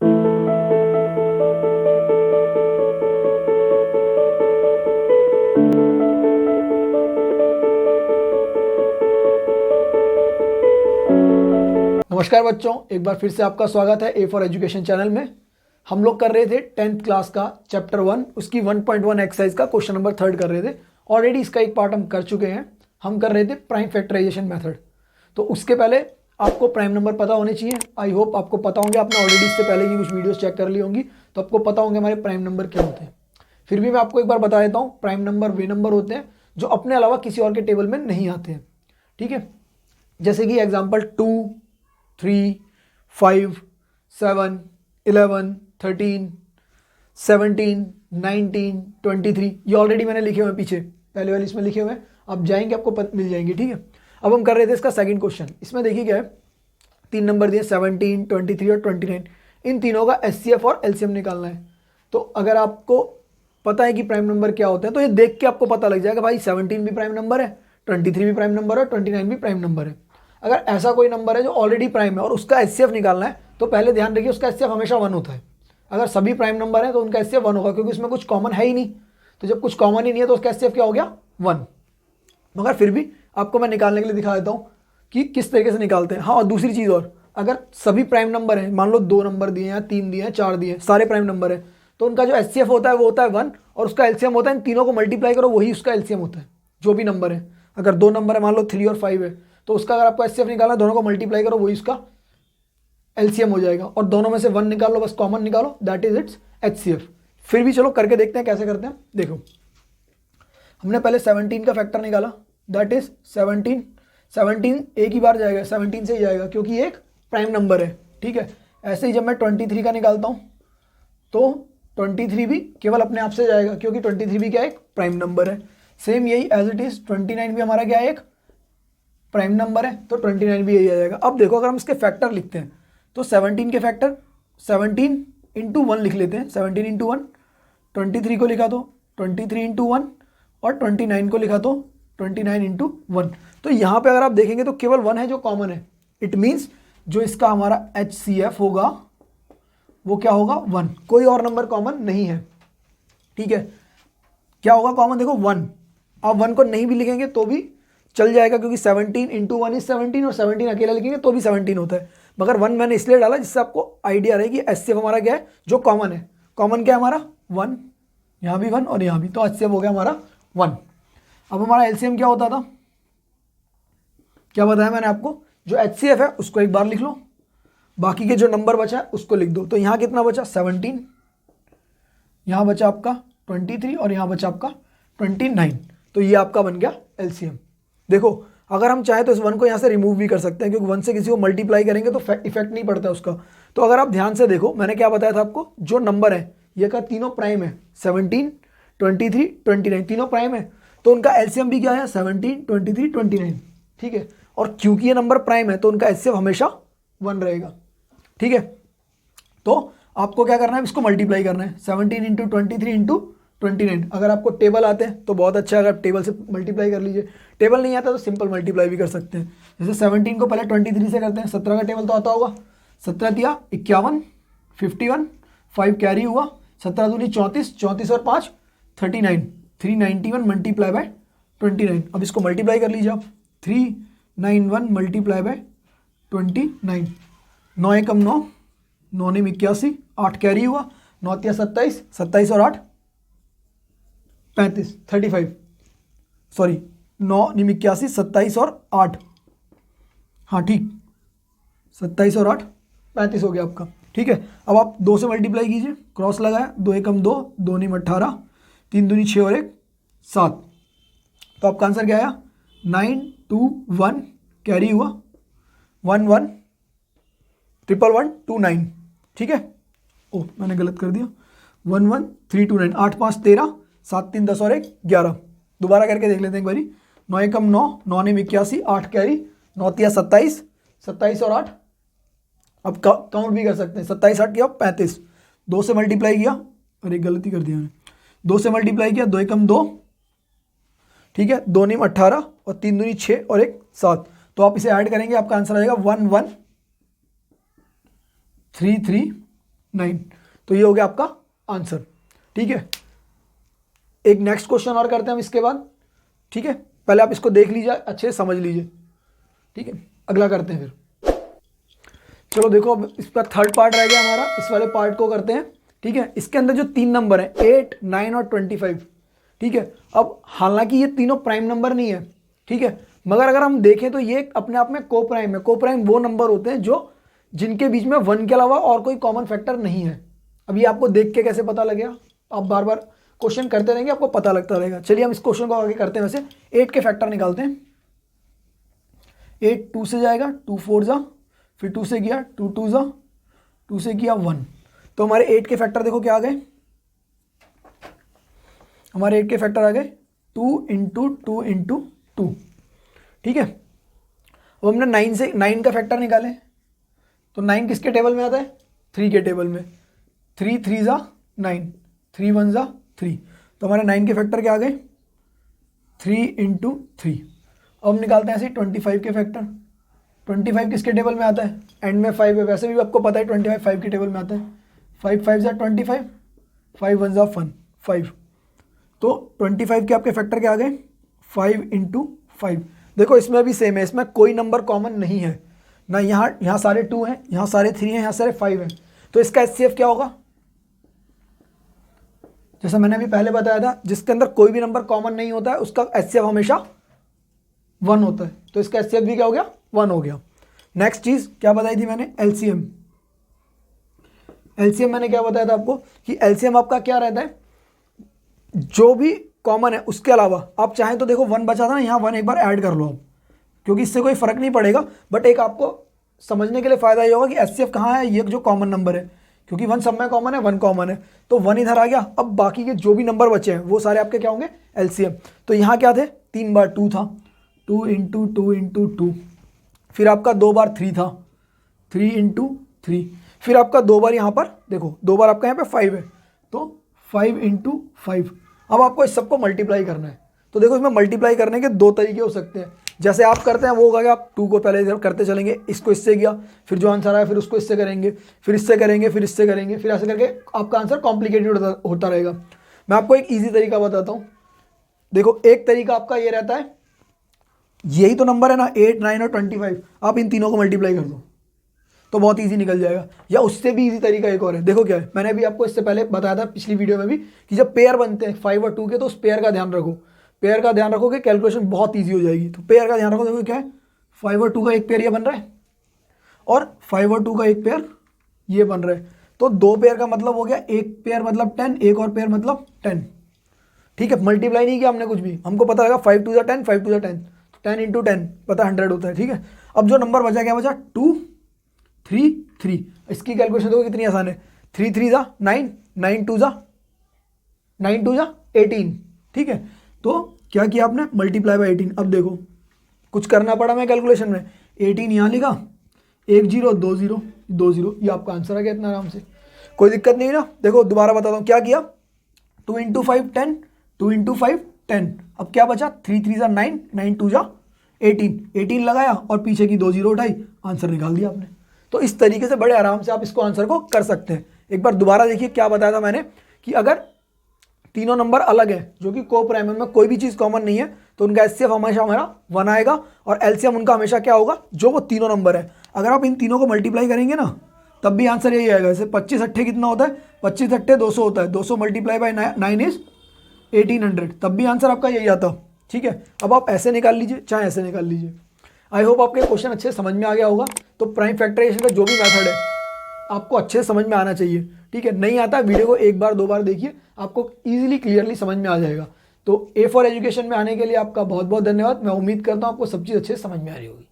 नमस्कार बच्चों, एक बार फिर से आपका स्वागत है ए फॉर एजुकेशन चैनल में। हम लोग कर रहे थे 10th क्लास का चैप्टर 1 उसकी 1.1 एक्सरसाइज का क्वेश्चन नंबर 3 कर रहे थे। ऑलरेडी इसका एक पार्ट हम कर चुके हैं। हम कर रहे थे प्राइम फैक्टराइजेशन मेथड। तो उसके पहले आपको प्राइम नंबर पता होने चाहिए। आई होप आपको पता होंगे, आपने ऑलरेडी इससे पहले की कुछ वीडियोज़ चेक कर ली होंगी, तो आपको पता होंगे हमारे प्राइम नंबर क्या होते हैं। फिर भी मैं आपको एक बार बता देता हूँ, प्राइम नंबर वे नंबर होते हैं जो अपने अलावा किसी और के टेबल में नहीं आते हैं। ठीक है, जैसे कि एग्जाम्पल 2, 3, 5, 7, 11, 13, 17, 19, 23 ये ऑलरेडी मैंने लिखे हुए हैं, पीछे पहले वाले इसमें लिखे हुए हैं। आप जाएंगे आपको मिल जाएंगे। ठीक है, अब हम कर रहे थे इसका सेकंड क्वेश्चन। इसमें देखिए क्या है, 3 नंबर दिए 17, 23 और 29। इन तीनों का एचसीएफ और एलसीएम निकालना है। तो अगर आपको पता है कि प्राइम नंबर क्या होते हैं तो ये देख के आपको पता लग जाएगा भाई 17 भी प्राइम नंबर है, 23 भी प्राइम नंबर है, 29 भी प्राइम नंबर है। अगर ऐसा कोई नंबर है जो ऑलरेडी प्राइम है और उसका एचसीएफ निकालना है तो पहले ध्यान रखिए उसका एचसीएफ हमेशा 1 होता है। अगर सभी प्राइम नंबर है तो उनका एचसीएफ 1 होगा, क्योंकि उसमें कुछ कॉमन है ही नहीं। तो जब कुछ कॉमन ही नहीं है तो उसका एचसीएफ क्या हो गया, 1। मगर फिर भी आपको मैं निकालने के लिए दिखा देता हूँ कि किस तरीके से निकालते हैं। हाँ, और दूसरी चीज़ और, अगर सभी प्राइम नंबर हैं, मान लो 2 नंबर दिए हैं, 3 दिए हैं, 4 दिए हैं, सारे प्राइम नंबर है, तो उनका जो एचसीएफ होता है वो होता है 1 और उसका एलसीएम होता है, इन तीनों को मल्टीप्लाई करो वही उसका एलसीएम होता है जो भी नंबर है। अगर 2 नंबर है, मान लो 3 और 5 है, तो उसका अगर आपको एचसीएफ निकालना है दोनों को मल्टीप्लाई करो वही उसका एलसीएम हो जाएगा। और दोनों में से 1 निकाल लो, बस कॉमन निकालो, दैट इज इट्स एचसीएफ। फिर भी चलो करके देखते हैं कैसे करते हैं। देखो, हमने पहले 17 का फैक्टर निकाला, दैट इज 17 एक ही बार जाएगा, 17 से ही जाएगा क्योंकि ये एक प्राइम नंबर है। ठीक है, ऐसे ही जब मैं 23 का निकालता हूँ तो 23 भी केवल अपने आप से जाएगा क्योंकि 23 भी क्या है, एक प्राइम नंबर है। सेम यही एज इट इज 29 भी हमारा क्या है, एक प्राइम नंबर है, तो 29 भी यही आ जाएगा। अब देखो, अगर हम इसके फैक्टर लिखते हैं तो 17 के फैक्टर 17 इंटू 1 लिख लेते हैं। 17 इंटू 1, 23 को लिखा तो 23 इंटू 1 और 29 को लिखा तो 29 इंटू 1। तो यहाँ पे अगर आप देखेंगे तो केवल 1 है जो कॉमन है। इट मीन्स जो इसका हमारा एचसीएफ होगा वो क्या होगा, 1। कोई और नंबर कॉमन नहीं है। ठीक है, क्या होगा कॉमन, देखो 1। आप 1 को नहीं भी लिखेंगे तो भी चल जाएगा क्योंकि 17 इंटू 1 इज 17 और 17 अकेला लिखेंगे तो भी 17 होता है। मगर 1 मैंने इसलिए डाला जिससे आपको आइडिया रहे कि एचसीएफ हमारा क्या है जो कॉमन है। कॉमन क्या है हमारा, 1, यहाँ भी 1 और यहाँ भी, तो एचसीएफ हो गया हमारा 1। अब हमारा एलसीएम क्या होता था, क्या बताया मैंने आपको, जो एचसीएफ है उसको एक बार लिख लो, बाकी के जो नंबर बचा है उसको लिख दो। तो यहाँ कितना बचा, 17, यहाँ बचा आपका 23 और यहाँ बचा आपका 29। तो ये आपका बन गया एलसीएम। देखो, अगर हम चाहें तो इस 1 को यहाँ से रिमूव भी कर सकते हैं क्योंकि 1 से किसी को मल्टीप्लाई करेंगे तो इफेक्ट नहीं पड़ता उसका। तो अगर आप ध्यान से देखो, मैंने क्या बताया था आपको, जो नंबर है ये का तीनों प्राइम है, 17, 23, 29 तीनों प्राइम है, तो उनका एलसीएम भी क्या है, 17, 23, 29। ठीक है, और क्योंकि ये नंबर प्राइम है तो उनका एचसीएफ हमेशा 1 रहेगा। ठीक है, तो आपको क्या करना है, इसको मल्टीप्लाई करना है, 17 इंटू 23 इंटू 29। अगर आपको टेबल आते हैं तो बहुत अच्छा है, अगर टेबल से मल्टीप्लाई कर लीजिए। टेबल नहीं आता तो सिंपल मल्टीप्लाई भी कर सकते हैं। जैसे 17 को पहले 23 से करते हैं, 17 का टेबल तो आता होगा, 17 दिया 51, 51, 5 कैरी हुआ, 17 दूनी 34, 34 और 5 39, 391 मल्टीप्लाई बाय 29। अब इसको मल्टीप्लाई कर लीजिए आप, 391 मल्टीप्लाई बाय 29। 9 एकम 9, 9 ने 81, 8 कैरी हुआ, 9 तिया 27, 27 और 8 35, 35, सॉरी 9 ने 81, 27 और 8, हाँ ठीक, 27 और 8 35 हो गया आपका। ठीक है, अब आप 2 से मल्टीप्लाई कीजिए, क्रॉस लगाया, 2 एकम 2, 2 नीम 18, 3 दूनी 6 और 1 7। तो आपका आंसर क्या आया, 921 कैरी हुआ, 11 111 29। ठीक है, ओह मैंने गलत कर दिया, 11329, 8 5 13, 7 3 10 और 1 11। दोबारा करके देख लेते हैं एक बारी, 9 एकम 9, 9 ने 81, 8 कैरी, 9 तिया 27, 27 और 8, अब काउंट भी कर सकते हैं, 27 8 किया 35, 2 से मल्टीप्लाई किया, अरे गलती कर दिया मैंने, 2 से मल्टीप्लाई किया, 2 एकम 2, ठीक है, 2 नीम 18 और 3 दूनी 6 और 1 7। तो आप इसे ऐड करेंगे, आपका आंसर आएगा 1133 9। तो ये हो गया आपका आंसर। ठीक है, एक नेक्स्ट क्वेश्चन और करते हैं हम इसके बाद। ठीक है, पहले आप इसको देख लीजिए, अच्छे से समझ लीजिए। ठीक है, अगला करते हैं फिर। चलो देखो, अब इसका थर्ड पार्ट रह गया हमारा, इस वाले पार्ट को करते हैं। ठीक है, इसके अंदर जो 3 नंबर हैं 8, 9 और 25। ठीक है, अब हालांकि ये तीनों प्राइम नंबर नहीं है, ठीक है, मगर अगर हम देखें तो ये अपने आप में को प्राइम है। को प्राइम वो नंबर होते हैं जो जिनके बीच में 1 के अलावा और कोई कॉमन फैक्टर नहीं है। अब ये आपको देख के कैसे पता लगेगा, आप बार बार क्वेश्चन करते रहेंगे, आपको पता लगता रहेगा। चलिए हम इस क्वेश्चन को आगे करते हैं। वैसे 8 के फैक्टर निकालते हैं। 8 2 से जाएगा, 2 4 जा, फिर 2 से किया 2 2 जा, 2 से किया 1। तो हमारे 8 के फैक्टर देखो क्या आ गए, हमारे 8 के फैक्टर आ गए 2 इंटू 2 इंटू 2। ठीक है, अब हमने 9 से 9 का फैक्टर निकाले, तो 9 किसके टेबल में आता है, 3 के टेबल में। 3 3 जा 9, 3 1 जा 3। तो हमारे 9 के फैक्टर क्या आ गए, 3 इंटू 3। अब हम निकालते हैं ऐसे 25 के फैक्टर। 25 किसके टेबल में आता है, एंड में 5 है, वैसे भी आपको पता है 25 5 के टेबल में आता है। 5 5 जा 25, 5 1 जा 5। तो 25 के आपके फैक्टर क्या आ गए, 5 इंटू 5। देखो इसमें भी सेम है, इसमें कोई नंबर कॉमन नहीं है ना, यहाँ सारे 2 हैं, यहाँ सारे 3 हैं, यहाँ सारे 5 हैं। तो इसका HCF क्या होगा, जैसा मैंने अभी पहले बताया था, जिसके अंदर कोई भी नंबर कॉमन नहीं होता है उसका HCF हमेशा 1 होता है। तो इसका HCF भी क्या हो गया, 1 हो गया। नेक्स्ट चीज क्या बताई थी मैंने, LCM। LCM मैंने क्या बताया था आपको कि LCM आपका क्या रहता है, जो भी कॉमन है उसके अलावा आप चाहें तो देखो 1 बचा था ना, यहाँ 1 एक बार ऐड कर लो आप, क्योंकि इससे कोई फर्क नहीं पड़ेगा, बट एक आपको समझने के लिए फायदा ये होगा कि HCF कहाँ है, ये जो कॉमन नंबर है, क्योंकि 1 सब में कॉमन है, 1 कॉमन है, तो 1 इधर आ गया। अब बाकी के जो भी नंबर बचे हैं वो सारे आपके क्या होंगे, LCM। तो यहाँ क्या थे, 3 बार 2 था, 2 इंटू 2 इंटू 2, फिर आपका 2 बार 3 था, 3 इंटू 3, फिर आपका 2 बार यहाँ पर देखो 2 बार आपका यहाँ पे 5 है, तो 5 इंटू 5। अब आपको इस सबको मल्टीप्लाई करना है। तो देखो इसमें मल्टीप्लाई करने के 2 तरीके हो सकते हैं। जैसे आप करते हैं वो होगा कि आप 2 को पहले करते चलेंगे, इसको इससे किया, फिर जो आंसर आया फिर उसको इससे करेंगे, फिर इससे करेंगे, फिर इससे करेंगे, फिर ऐसे करके आपका आंसर कॉम्प्लिकेटेड होता रहेगा। मैं आपको एक ईजी तरीका बताता हूँ। देखो एक तरीका आपका ये रहता है, यही तो नंबर है ना 8 9 और 25, आप इन तीनों को मल्टीप्लाई कर दो तो बहुत ईजी निकल जाएगा। या उससे भी ईजी तरीका एक और है, देखो क्या है, मैंने भी आपको इससे पहले बताया था पिछली वीडियो में भी कि जब पेयर बनते हैं 5 और 2 के, तो उस पेयर का ध्यान रखो, पेयर का ध्यान रखोगे कैलकुलेशन बहुत ईजी हो जाएगी। तो पेयर का ध्यान रखो, देखो क्या है, 5 और 2 का एक पेयर ये बन रहा है, और 5 और 2 का एक पेयर ये बन रहा है। तो 2 पेयर का मतलब हो गया, एक पेयर मतलब 10, एक और पेयर मतलब 10। ठीक है, मल्टीप्लाई नहीं किया हमने कुछ भी, हमको पता लगा 5 2 10, 5 2 10, 10 इंटू 10 पता 100 होता है। ठीक है, अब जो नंबर बचा क्या बचा, 2 3 3। इसकी कैलकुलेशन देखो कितनी आसान है, 3 3 जा 9, 9 2 जा 18। ठीक है, तो क्या किया आपने, मल्टीप्लाई बाय 18। अब देखो कुछ करना पड़ा मैं कैलकुलेशन में, 18 यहाँ लिखा, 1 0 2 0 2 0, ये आपका आंसर आ गया इतना आराम से, कोई दिक्कत नहीं ना। देखो दोबारा बताता हूँ क्या किया, 2 इंटू 5 10, 2 इंटू 5 10। अब क्या बचा, 3 3 जा 9, 9 2 जा 18 लगाया और पीछे की 2 0 उठाई, आंसर निकाल दिया आपने। तो इस तरीके से बड़े आराम से आप इसको आंसर को कर सकते हैं। एक बार दोबारा देखिए क्या बताया था मैंने कि अगर तीनों नंबर अलग है जो कि को प्राइम में कोई भी चीज़ कॉमन नहीं है, तो उनका HCF हमेशा हमारा 1 आएगा, और LCM उनका हमेशा क्या होगा, जो वो तीनों नंबर है। अगर आप इन तीनों को मल्टीप्लाई करेंगे ना तब भी आंसर यही आएगा। जैसे 25 अट्ठे कितना होता है, 25 अट्ठे 200 होता है, 200 मल्टीप्लाई बाय 9 इज 1800, तब भी आंसर आपका यही आता। ठीक है, अब आप ऐसे निकाल लीजिए चाहे ऐसे निकाल लीजिए। आई होप आपके क्वेश्चन अच्छे समझ में आ गया होगा। तो प्राइम फैक्टराइजेशन का जो भी मेथड है आपको अच्छे से समझ में आना चाहिए। ठीक है, नहीं आता वीडियो को एक बार 2 बार देखिए, आपको इजीली क्लियरली समझ में आ जाएगा। तो A4 एजुकेशन में आने के लिए आपका बहुत बहुत धन्यवाद। मैं उम्मीद करता हूँ आपको सब चीज़ अच्छे से समझ में आ रही होगी।